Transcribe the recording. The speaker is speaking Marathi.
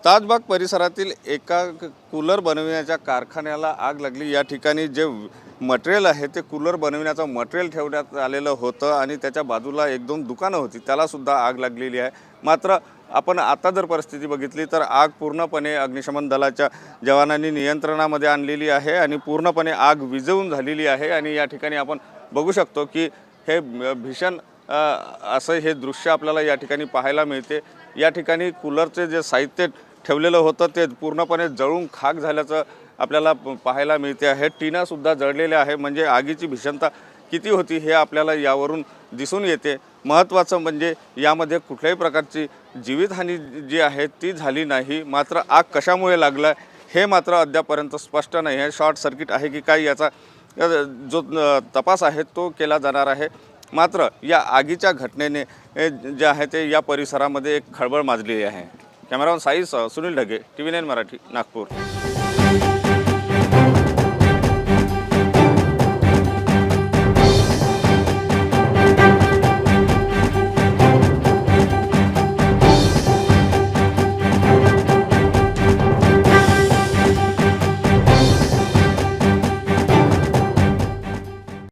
ताजबाग परिसरातील एका कूलर बनविण्याच्या कारखान्याला आग लागली। या ठिकाणी जे मटेरियल आहे ते कूलर बनविण्याचं मटेरियल ठेवण्यात आलेलं होतं आणि त्याच्या बाजूला एक दोन दुकानं होती, त्याला सुद्धा आग लागलेली आहे। मात्र आपण आता जर परिस्थिती बघितली तर आग पूर्णपणे अग्निशमन दलाच्या जवानांनी नियंत्रणामध्ये आणलेली आहे आणि पूर्णपणे आग विझवून झालेली आहे। आणि या ठिकाणी आपण बघू शकतो की हे भीषण असं हे दृश्य आपल्याला या ठिकाणी पाहायला मिळते। या ठिकाणी कूलरचे जे साहित्य ठेवलेलं होतं ते पूर्णपणे जळून खाक झाल्याचं आपल्याला पाहायला मिळते आहे। टीनासुद्धा जळलेल्या आहे, म्हणजे आगीची भीषणता किती होती हे आपल्याला यावरून दिसून येते। महत्त्वाचं म्हणजे यामध्ये कुठल्याही प्रकारची जीवितहानी जी आहे ती झाली नाही। मात्र आग कशामुळे लागला हे मात्र अद्यापर्यंत स्पष्ट नाही आहे। शॉर्ट सर्किट आहे की काय याचा जो तपास आहे तो केला जाणार आहे। मात्र या आगीच्या घटनेने जे आहे ते या परिसरामध्ये एक खळबळ माजलेली आहे। कॅमेरामन साईसह सुनील ढगे, TV9 मराठी, नागपूर।